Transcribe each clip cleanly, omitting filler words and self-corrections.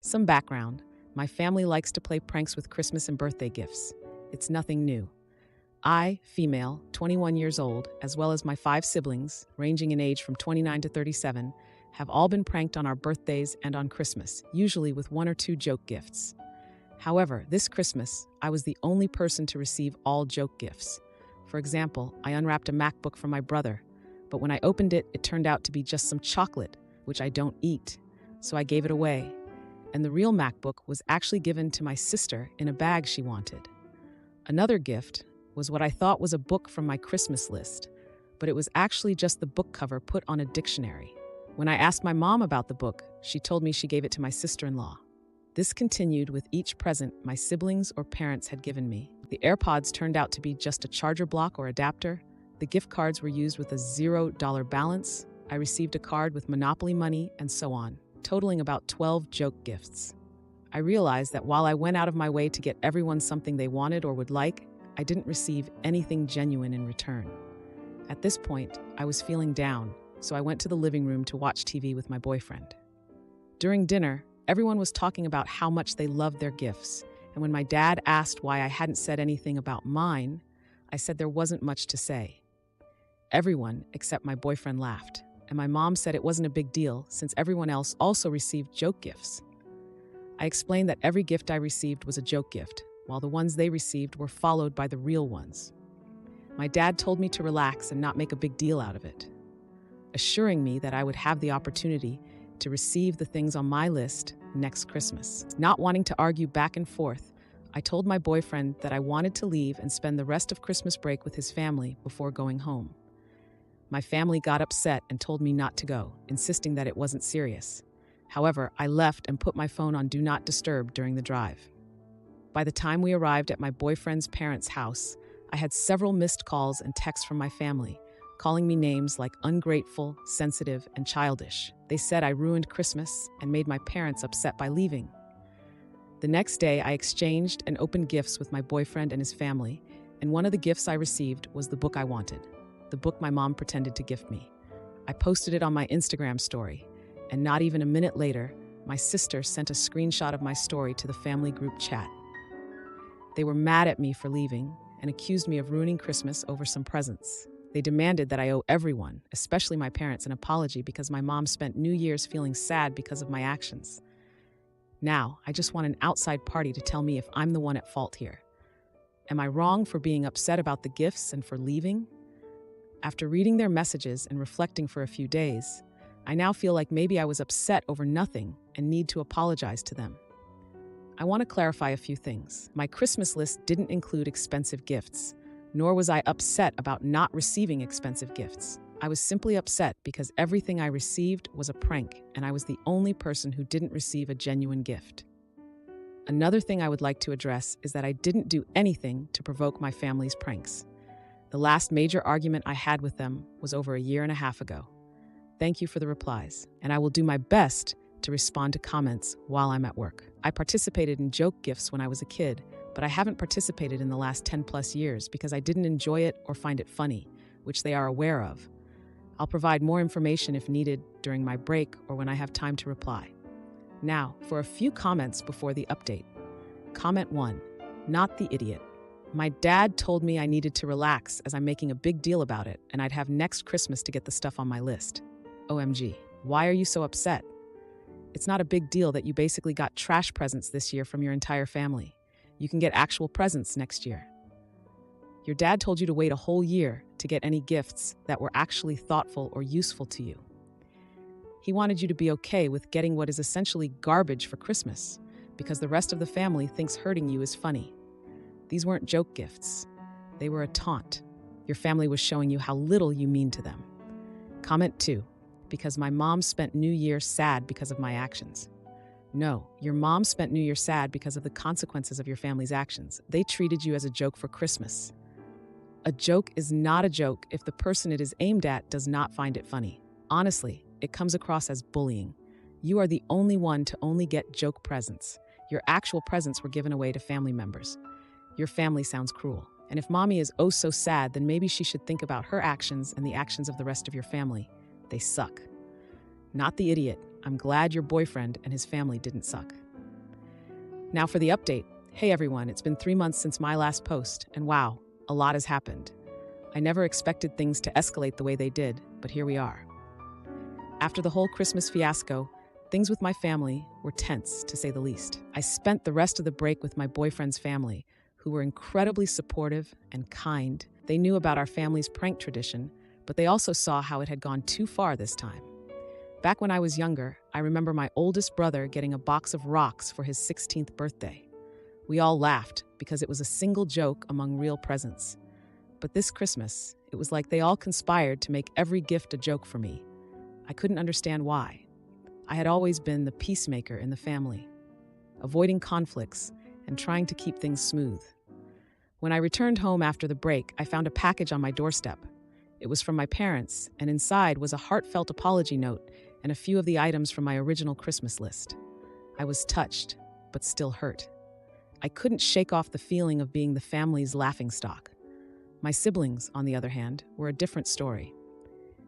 Some background. My family likes to play pranks with Christmas and birthday gifts. It's nothing new. I, female, 21 years old, as well as my 5 siblings, ranging in age from 29 to 37, have all been pranked on our birthdays and on Christmas, usually with 1 or 2 joke gifts. However, this Christmas, I was the only person to receive all joke gifts. For example, I unwrapped a MacBook from my brother, but when I opened it, it turned out to be just some chocolate, which I don't eat, so I gave it away. And the real MacBook was actually given to my sister in a bag she wanted. Another gift was what I thought was a book from my Christmas list, but it was actually just the book cover put on a dictionary. When I asked my mom about the book, she told me she gave it to my sister-in-law. This continued with each present my siblings or parents had given me. The AirPods turned out to be just a charger block or adapter. The gift cards were used with a $0 balance. I received a card with Monopoly money, and so on, totaling about 12 joke gifts. I realized that while I went out of my way to get everyone something they wanted or would like, I didn't receive anything genuine in return. At this point, I was feeling down, so I went to the living room to watch TV with my boyfriend. During dinner, everyone was talking about how much they loved their gifts, and when my dad asked why I hadn't said anything about mine, I said there wasn't much to say. Everyone, except my boyfriend, laughed, and my mom said it wasn't a big deal since everyone else also received joke gifts. I explained that every gift I received was a joke gift, while the ones they received were followed by the real ones. My dad told me to relax and not make a big deal out of it, assuring me that I would have the opportunity to receive the things on my list next Christmas. Not wanting to argue back and forth, I told my boyfriend that I wanted to leave and spend the rest of Christmas break with his family before going home. My family got upset and told me not to go, insisting that it wasn't serious. However, I left and put my phone on Do Not Disturb during the drive. By the time we arrived at my boyfriend's parents' house, I had several missed calls and texts from my family, calling me names like ungrateful, sensitive, and childish. They said I ruined Christmas and made my parents upset by leaving. The next day, I exchanged and opened gifts with my boyfriend and his family, and one of the gifts I received was the book I wanted, the book my mom pretended to gift me. I posted it on my Instagram story, and not even a minute later, my sister sent a screenshot of my story to the family group chat. They were mad at me for leaving and accused me of ruining Christmas over some presents. They demanded that I owe everyone, especially my parents, an apology because my mom spent New Year's feeling sad because of my actions. Now, I just want an outside party to tell me if I'm the one at fault here. Am I wrong for being upset about the gifts and for leaving? After reading their messages and reflecting for a few days, I now feel like maybe I was upset over nothing and need to apologize to them. I want to clarify a few things. My Christmas list didn't include expensive gifts, nor was I upset about not receiving expensive gifts. I was simply upset because everything I received was a prank, and I was the only person who didn't receive a genuine gift. Another thing I would like to address is that I didn't do anything to provoke my family's pranks. The last major argument I had with them was over a year and a half ago. Thank you for the replies, and I will do my best to respond to comments while I'm at work. I participated in joke gifts when I was a kid, but I haven't participated in the last 10+ years because I didn't enjoy it or find it funny, which they are aware of. I'll provide more information if needed during my break or when I have time to reply. Now, for a few comments before the update. Comment 1. Not the idiot. My dad told me I needed to relax as I'm making a big deal about it, and I'd have next Christmas to get the stuff on my list. OMG, why are you so upset? It's not a big deal that you basically got trash presents this year from your entire family. You can get actual presents next year. Your dad told you to wait a whole year to get any gifts that were actually thoughtful or useful to you. He wanted you to be okay with getting what is essentially garbage for Christmas because the rest of the family thinks hurting you is funny. These weren't joke gifts. They were a taunt. Your family was showing you how little you mean to them. Comment 2. Because my mom spent New Year sad because of my actions. No, your mom spent New Year sad because of the consequences of your family's actions. They treated you as a joke for Christmas. A joke is not a joke if the person it is aimed at does not find it funny. Honestly, it comes across as bullying. You are the only one to only get joke presents. Your actual presents were given away to family members. Your family sounds cruel. And if mommy is oh so sad, then maybe she should think about her actions and the actions of the rest of your family. They suck. Not the idiot. I'm glad your boyfriend and his family didn't suck. Now for the update. Hey everyone, it's been 3 months since my last post, and wow, a lot has happened. I never expected things to escalate the way they did, but here we are. After the whole Christmas fiasco, things with my family were tense, to say the least. I spent the rest of the break with my boyfriend's family, who were incredibly supportive and kind. They knew about our family's prank tradition, but they also saw how it had gone too far this time. Back when I was younger, I remember my oldest brother getting a box of rocks for his 16th birthday. We all laughed because it was a single joke among real presents. But this Christmas, it was like they all conspired to make every gift a joke for me. I couldn't understand why. I had always been the peacemaker in the family, avoiding conflicts and trying to keep things smooth. When I returned home after the break, I found a package on my doorstep. It was from my parents, and inside was a heartfelt apology note and a few of the items from my original Christmas list. I was touched, but still hurt. I couldn't shake off the feeling of being the family's laughingstock. My siblings, on the other hand, were a different story.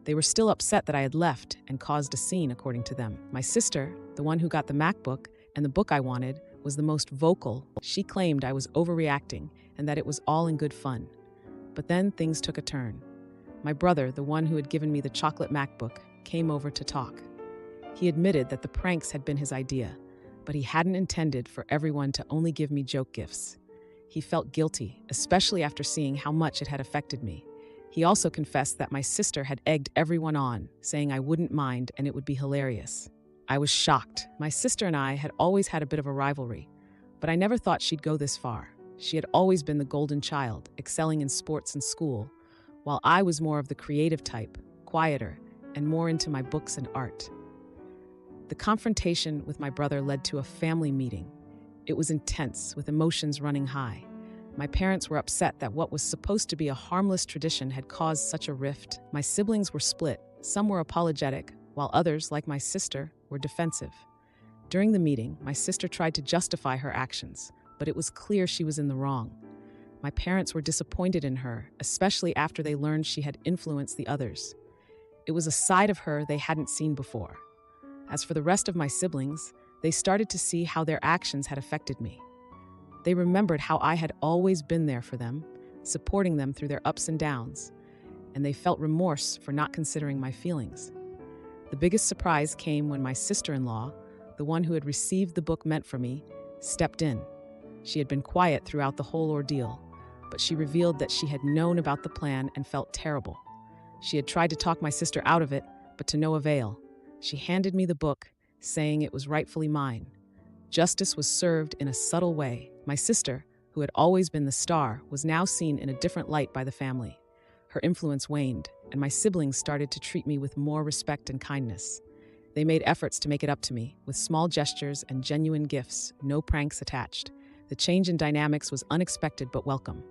They were still upset that I had left and caused a scene, according to them. My sister, the one who got the MacBook and the book I wanted, was the most vocal. She claimed I was overreacting and that it was all in good fun. But then things took a turn. My brother, the one who had given me the chocolate MacBook, came over to talk. He admitted that the pranks had been his idea, but he hadn't intended for everyone to only give me joke gifts. He felt guilty, especially after seeing how much it had affected me. He also confessed that my sister had egged everyone on, saying I wouldn't mind and it would be hilarious. I was shocked. My sister and I had always had a bit of a rivalry, but I never thought she'd go this far. She had always been the golden child, excelling in sports and school, while I was more of the creative type, quieter, and more into my books and art. The confrontation with my brother led to a family meeting. It was intense, with emotions running high. My parents were upset that what was supposed to be a harmless tradition had caused such a rift. My siblings were split. Some were apologetic, while others, like my sister, were defensive. During the meeting, my sister tried to justify her actions, but it was clear she was in the wrong. My parents were disappointed in her, especially after they learned she had influenced the others. It was a side of her they hadn't seen before. As for the rest of my siblings, they started to see how their actions had affected me. They remembered how I had always been there for them, supporting them through their ups and downs, and they felt remorse for not considering my feelings. The biggest surprise came when my sister-in-law, the one who had received the book meant for me, stepped in. She had been quiet throughout the whole ordeal, but she revealed that she had known about the plan and felt terrible. She had tried to talk my sister out of it, but to no avail. She handed me the book, saying it was rightfully mine. Justice was served in a subtle way. My sister, who had always been the star, was now seen in a different light by the family. Her influence waned, and my siblings started to treat me with more respect and kindness. They made efforts to make it up to me, with small gestures and genuine gifts, no pranks attached. The change in dynamics was unexpected but welcome.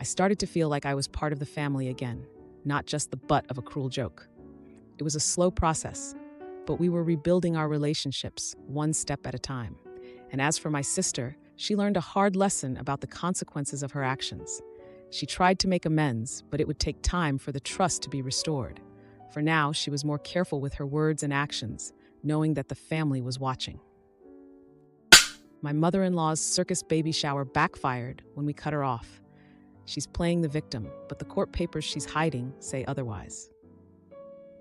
I started to feel like I was part of the family again, not just the butt of a cruel joke. It was a slow process, but we were rebuilding our relationships one step at a time. And as for my sister, she learned a hard lesson about the consequences of her actions. She tried to make amends, but it would take time for the trust to be restored. For now, she was more careful with her words and actions, knowing that the family was watching. My mother-in-law's circus baby shower backfired when we cut her off. She's playing the victim, but the court papers she's hiding say otherwise.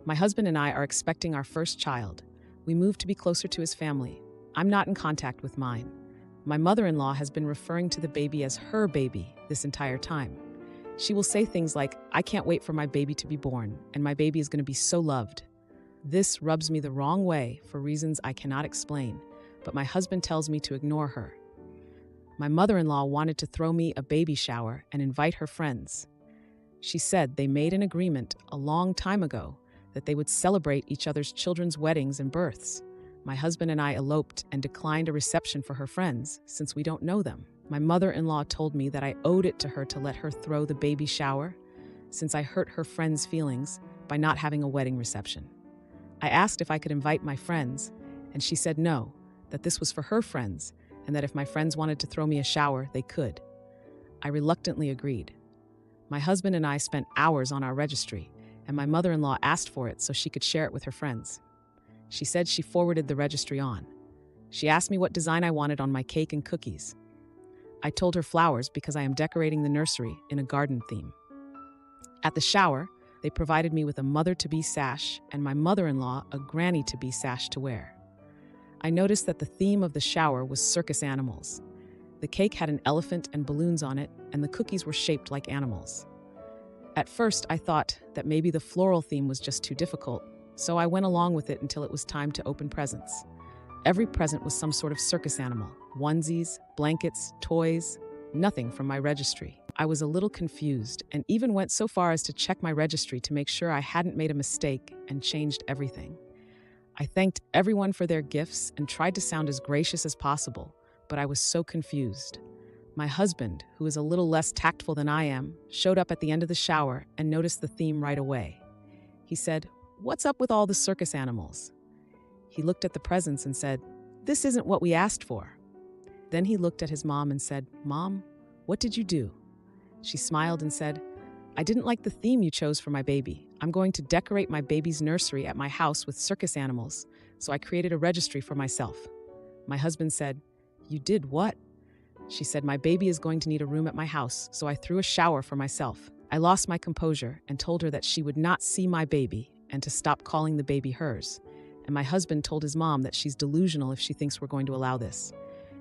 My husband and I are expecting our first child. We moved to be closer to his family. I'm not in contact with mine. My mother-in-law has been referring to the baby as her baby this entire time. She will say things like, "I can't wait for my baby to be born, and my baby is going to be so loved." This rubs me the wrong way for reasons I cannot explain, but my husband tells me to ignore her. My mother-in-law wanted to throw me a baby shower and invite her friends. She said they made an agreement a long time ago that they would celebrate each other's children's weddings and births. My husband and I eloped and declined a reception for her friends since we don't know them. My mother-in-law told me that I owed it to her to let her throw the baby shower since I hurt her friends' feelings by not having a wedding reception. I asked if I could invite my friends, and she said no, that this was for her friends, and that if my friends wanted to throw me a shower, they could. I reluctantly agreed. My husband and I spent hours on our registry, and my mother-in-law asked for it so she could share it with her friends. She said she forwarded the registry on. She asked me what design I wanted on my cake and cookies. I told her flowers because I am decorating the nursery in a garden theme. At the shower, they provided me with a mother-to-be sash and my mother-in-law a granny-to-be sash to wear. I noticed that the theme of the shower was circus animals. The cake had an elephant and balloons on it, and the cookies were shaped like animals. At first, I thought that maybe the floral theme was just too difficult, so I went along with it until it was time to open presents. Every present was some sort of circus animal: onesies, blankets, toys, nothing from my registry. I was a little confused and even went so far as to check my registry to make sure I hadn't made a mistake and changed everything. I thanked everyone for their gifts and tried to sound as gracious as possible, but I was so confused. My husband, who is a little less tactful than I am, showed up at the end of the shower and noticed the theme right away. He said, "What's up with all the circus animals?" He looked at the presents and said, "This isn't what we asked for." Then he looked at his mom and said, "Mom, what did you do?" She smiled and said, "I didn't like the theme you chose for my baby. I'm going to decorate my baby's nursery at my house with circus animals, so I created a registry for myself." My husband said, "You did what?" She said, "My baby is going to need a room at my house, so I threw a shower for myself." I lost my composure and told her that she would not see my baby and to stop calling the baby hers. And my husband told his mom that she's delusional if she thinks we're going to allow this.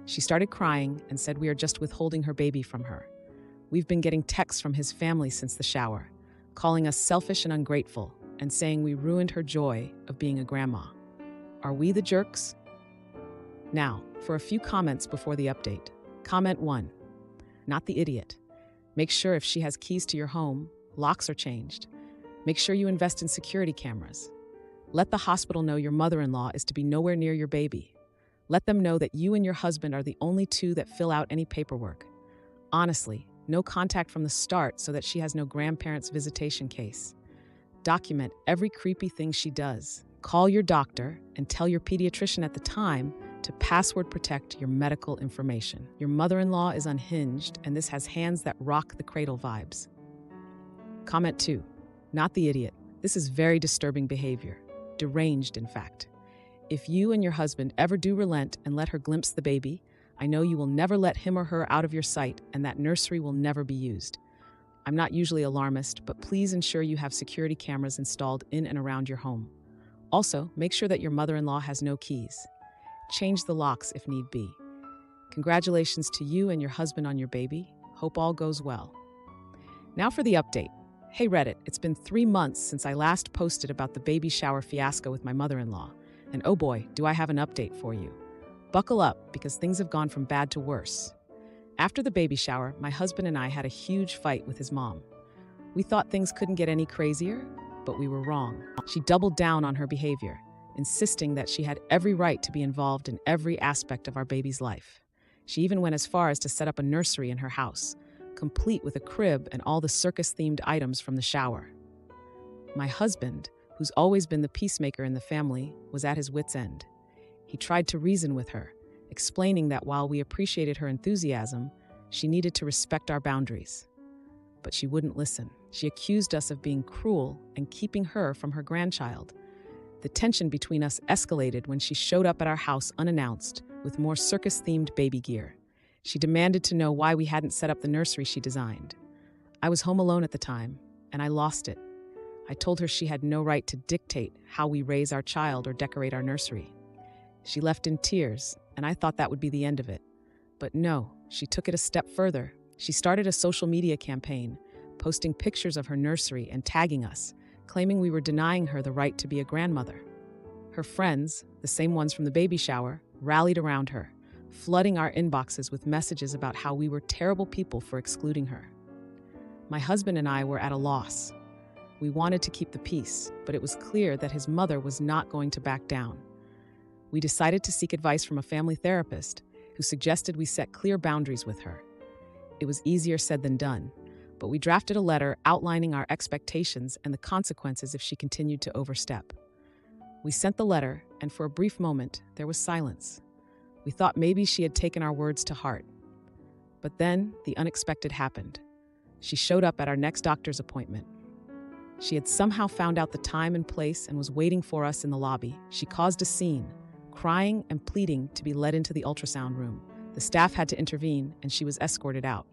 She started crying and said we are just withholding her baby from her. We've been getting texts from his family since the shower, calling us selfish and ungrateful, and saying we ruined her joy of being a grandma. Are we the jerks? Now, for a few comments before the update. Comment 1. Not the idiot. Make sure if she has keys to your home, locks are changed. Make sure you invest in security cameras. Let the hospital know your mother-in-law is to be nowhere near your baby. Let them know that you and your husband are the only two that fill out any paperwork. Honestly, no contact from the start so that she has no grandparents' visitation case. Document every creepy thing she does. Call your doctor and tell your pediatrician at the time to password protect your medical information. Your mother-in-law is unhinged, and this has hands that rock the cradle vibes. Comment 2. Not the idiot. This is very disturbing behavior. Deranged, in fact. If you and your husband ever do relent and let her glimpse the baby, I know you will never let him or her out of your sight, and that nursery will never be used. I'm not usually alarmist, but please ensure you have security cameras installed in and around your home. Also, make sure that your mother-in-law has no keys. Change the locks if need be. Congratulations to you and your husband on your baby. Hope all goes well. Now for the update. Hey Reddit, it's been 3 months since I last posted about the baby shower fiasco with my mother-in-law. And oh boy, do I have an update for you. Buckle up, because things have gone from bad to worse. After the baby shower, my husband and I had a huge fight with his mom. We thought things couldn't get any crazier, but we were wrong. She doubled down on her behavior, insisting that she had every right to be involved in every aspect of our baby's life. She even went as far as to set up a nursery in her house, complete with a crib and all the circus-themed items from the shower. My husband, who's always been the peacemaker in the family, was at his wit's end. He tried to reason with her, explaining that while we appreciated her enthusiasm, she needed to respect our boundaries. But she wouldn't listen. She accused us of being cruel and keeping her from her grandchild. The tension between us escalated when she showed up at our house unannounced with more circus-themed baby gear. She demanded to know why we hadn't set up the nursery she designed. I was home alone at the time, and I lost it. I told her she had no right to dictate how we raise our child or decorate our nursery. She left in tears, and I thought that would be the end of it. But no, she took it a step further. She started a social media campaign, posting pictures of her nursery and tagging us, claiming we were denying her the right to be a grandmother. Her friends, the same ones from the baby shower, rallied around her, flooding our inboxes with messages about how we were terrible people for excluding her. My husband and I were at a loss. We wanted to keep the peace, but it was clear that his mother was not going to back down. We decided to seek advice from a family therapist who suggested we set clear boundaries with her. It was easier said than done, but we drafted a letter outlining our expectations and the consequences if she continued to overstep. We sent the letter, and for a brief moment, there was silence. We thought maybe she had taken our words to heart. But then, the unexpected happened. She showed up at our next doctor's appointment. She had somehow found out the time and place and was waiting for us in the lobby. She caused a scene, crying and pleading to be led into the ultrasound room. The staff had to intervene, and she was escorted out.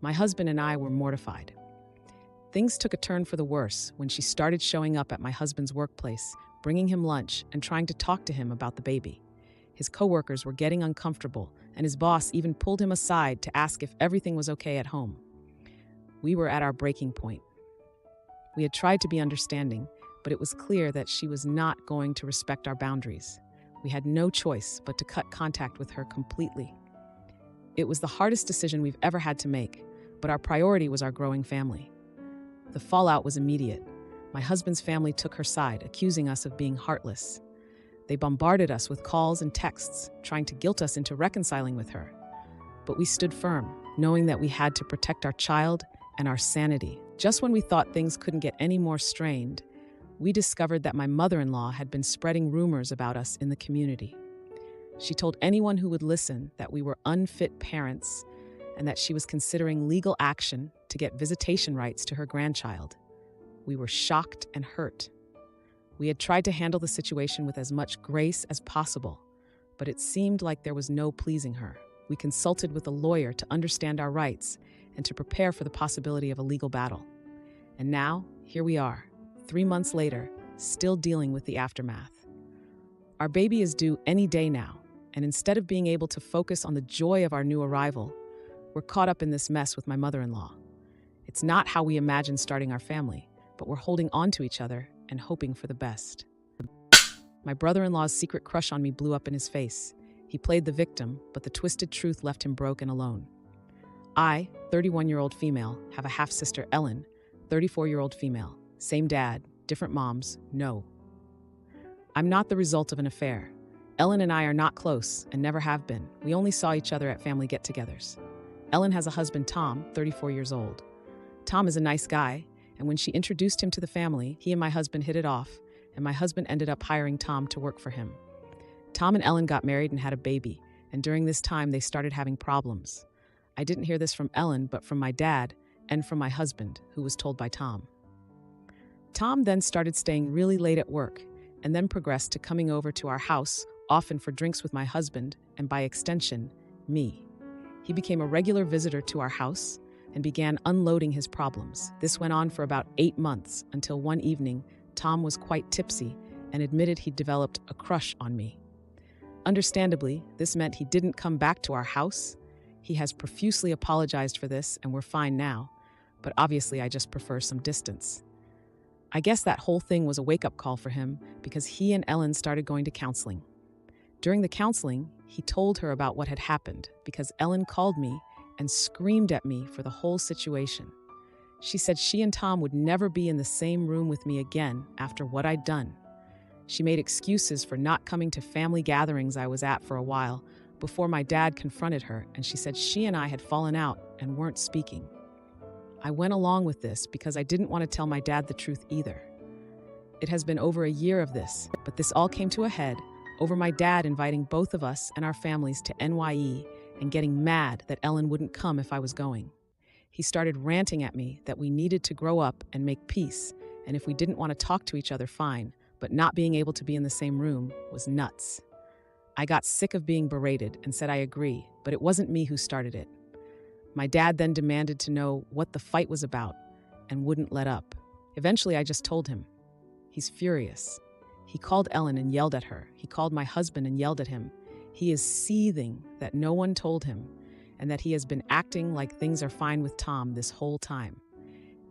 My husband and I were mortified. Things took a turn for the worse when she started showing up at my husband's workplace, bringing him lunch and trying to talk to him about the baby. His coworkers were getting uncomfortable, and his boss even pulled him aside to ask if everything was okay at home. We were at our breaking point. We had tried to be understanding, but it was clear that she was not going to respect our boundaries. We had no choice but to cut contact with her completely. It was the hardest decision we've ever had to make, but our priority was our growing family. The fallout was immediate. My husband's family took her side, accusing us of being heartless. They bombarded us with calls and texts, trying to guilt us into reconciling with her. But we stood firm, knowing that we had to protect our child and our sanity. Just when we thought things couldn't get any more strained, we discovered that my mother-in-law had been spreading rumors about us in the community. She told anyone who would listen that we were unfit parents and that she was considering legal action to get visitation rights to her grandchild. We were shocked and hurt. We had tried to handle the situation with as much grace as possible, but it seemed like there was no pleasing her. We consulted with a lawyer to understand our rights and to prepare for the possibility of a legal battle. And now, here we are, 3 months later, still dealing with the aftermath. Our baby is due any day now, and instead of being able to focus on the joy of our new arrival, we're caught up in this mess with my mother-in-law. It's not how we imagined starting our family, but we're holding on to each other and hoping for the best. My brother-in-law's secret crush on me blew up in his face. He played the victim, but the twisted truth left him broke and alone. I, 31-year-old female, have a half-sister, Ellen, 34-year-old female. Same dad, different moms, no. I'm not the result of an affair. Ellen and I are not close and never have been. We only saw each other at family get-togethers. Ellen has a husband, Tom, 34 years old. Tom is a nice guy, and when she introduced him to the family, he and my husband hit it off, and my husband ended up hiring Tom to work for him. Tom and Ellen got married and had a baby, and during this time they started having problems. I didn't hear this from Ellen, but from my dad and from my husband, who was told by Tom. Tom then started staying really late at work, and then progressed to coming over to our house, often for drinks with my husband, and by extension, me. He became a regular visitor to our house and began unloading his problems. This went on for about 8 months until one evening, Tom was quite tipsy and admitted he'd developed a crush on me. Understandably, this meant he didn't come back to our house. He has profusely apologized for this, and we're fine now, but obviously I just prefer some distance. I guess that whole thing was a wake-up call for him because he and Ellen started going to counseling. During the counseling, he told her about what had happened because Ellen called me and screamed at me for the whole situation. She said she and Tom would never be in the same room with me again after what I'd done. She made excuses for not coming to family gatherings I was at for a while before my dad confronted her, and she said she and I had fallen out and weren't speaking. I went along with this because I didn't want to tell my dad the truth either. It has been over a year of this, but this all came to a head over my dad inviting both of us and our families to NYE and getting mad that Ellen wouldn't come if I was going. He started ranting at me that we needed to grow up and make peace, and if we didn't want to talk to each other, fine, but not being able to be in the same room was nuts. I got sick of being berated and said I agree, but it wasn't me who started it. My dad then demanded to know what the fight was about and wouldn't let up. Eventually, I just told him. He's furious. He called Ellen and yelled at her. He called my husband and yelled at him. He is seething that no one told him and that he has been acting like things are fine with Tom this whole time.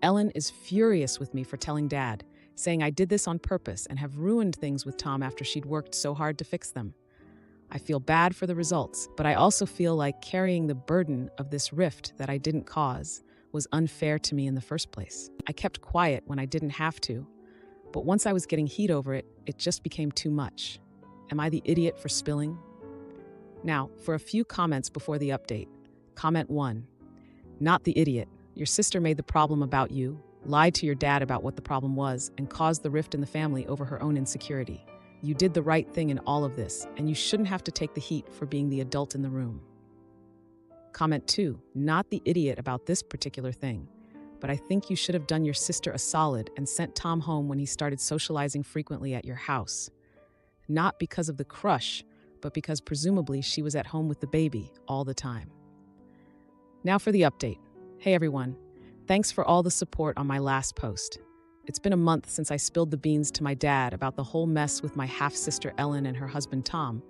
Ellen is furious with me for telling Dad, saying I did this on purpose and have ruined things with Tom after she'd worked so hard to fix them. I feel bad for the results, but I also feel like carrying the burden of this rift that I didn't cause was unfair to me in the first place. I kept quiet when I didn't have to, but once I was getting heat over it, it just became too much. Am I the idiot for spilling? Now, for a few comments before the update. Comment 1. Not the idiot. Your sister made the problem about you, lied to your dad about what the problem was, and caused the rift in the family over her own insecurity. You did the right thing in all of this, and you shouldn't have to take the heat for being the adult in the room. Comment 2. Not the idiot about this particular thing, but I think you should have done your sister a solid and sent Tom home when he started socializing frequently at your house. not because of the crush, but because presumably she was at home with the baby all the time. Now for the update. Hey everyone, thanks for all the support on my last post. It's been a month since I spilled the beans to my dad about the whole mess with my half-sister Ellen and her husband Tom,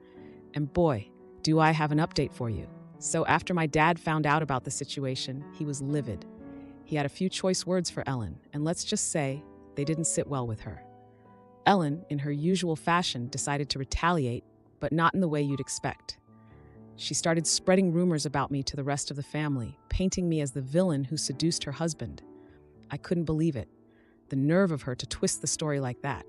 and boy, do I have an update for you. So after my dad found out about the situation, he was livid. He had a few choice words for Ellen, and let's just say they didn't sit well with her. Ellen, in her usual fashion, decided to retaliate, but not in the way you'd expect. She started spreading rumors about me to the rest of the family, painting me as the villain who seduced her husband. I couldn't believe it. The nerve of her to twist the story like that.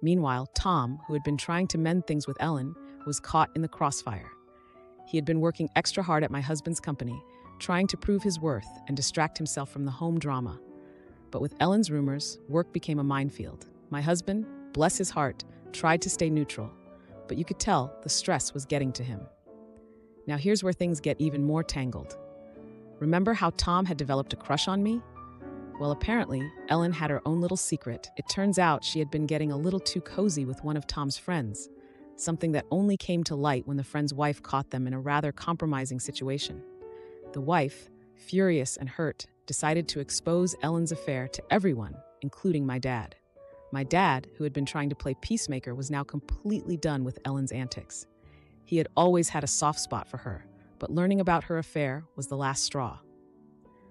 Meanwhile, Tom, who had been trying to mend things with Ellen, was caught in the crossfire. He had been working extra hard at my husband's company, trying to prove his worth and distract himself from the home drama. But with Ellen's rumors, work became a minefield. My husband, bless his heart, tried to stay neutral, but you could tell the stress was getting to him. Now here's where things get even more tangled. Remember how Tom had developed a crush on me? Well, apparently, Ellen had her own little secret. It turns out she had been getting a little too cozy with one of Tom's friends, something that only came to light when the friend's wife caught them in a rather compromising situation. The wife, furious and hurt, decided to expose Ellen's affair to everyone, including my dad. My dad, who had been trying to play peacemaker, was now completely done with Ellen's antics. He had always had a soft spot for her, but learning about her affair was the last straw.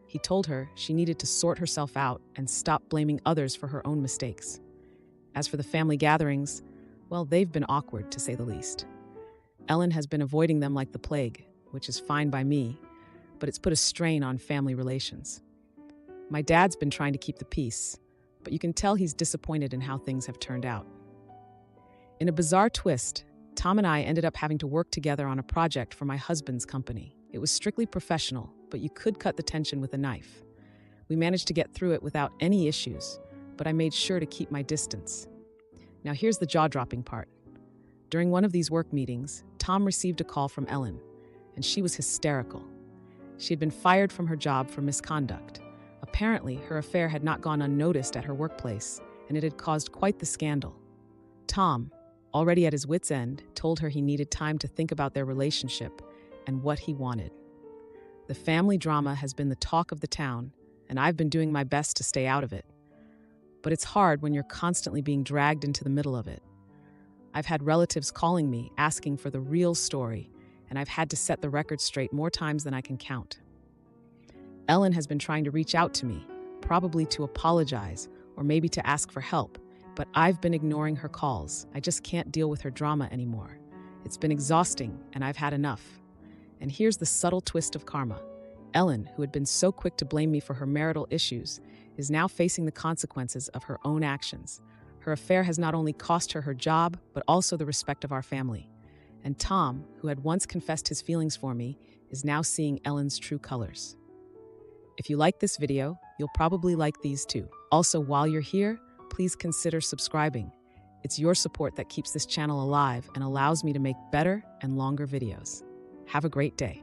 He told her she needed to sort herself out and stop blaming others for her own mistakes. As for the family gatherings, well, they've been awkward, to say the least. Ellen has been avoiding them like the plague, which is fine by me, but it's put a strain on family relations. My dad's been trying to keep the peace, but you can tell he's disappointed in how things have turned out. In a bizarre twist, Tom and I ended up having to work together on a project for my husband's company. It was strictly professional, but you could cut the tension with a knife. We managed to get through it without any issues, but I made sure to keep my distance. Now here's the jaw-dropping part. During one of these work meetings, Tom received a call from Ellen, and she was hysterical. She had been fired from her job for misconduct. Apparently, her affair had not gone unnoticed at her workplace, and it had caused quite the scandal. Tom, already at his wit's end, told her he needed time to think about their relationship and what he wanted. The family drama has been the talk of the town, and I've been doing my best to stay out of it. But it's hard when you're constantly being dragged into the middle of it. I've had relatives calling me, asking for the real story, and I've had to set the record straight more times than I can count. Ellen has been trying to reach out to me, probably to apologize or maybe to ask for help, but I've been ignoring her calls. I just can't deal with her drama anymore. It's been exhausting, and I've had enough. And here's the subtle twist of karma. Ellen, who had been so quick to blame me for her marital issues, is now facing the consequences of her own actions. Her affair has not only cost her her job, but also the respect of our family. And Tom, who had once confessed his feelings for me, is now seeing Ellen's true colors. If you like this video, you'll probably like these too. Also, while you're here, please consider subscribing. It's your support that keeps this channel alive and allows me to make better and longer videos. Have a great day.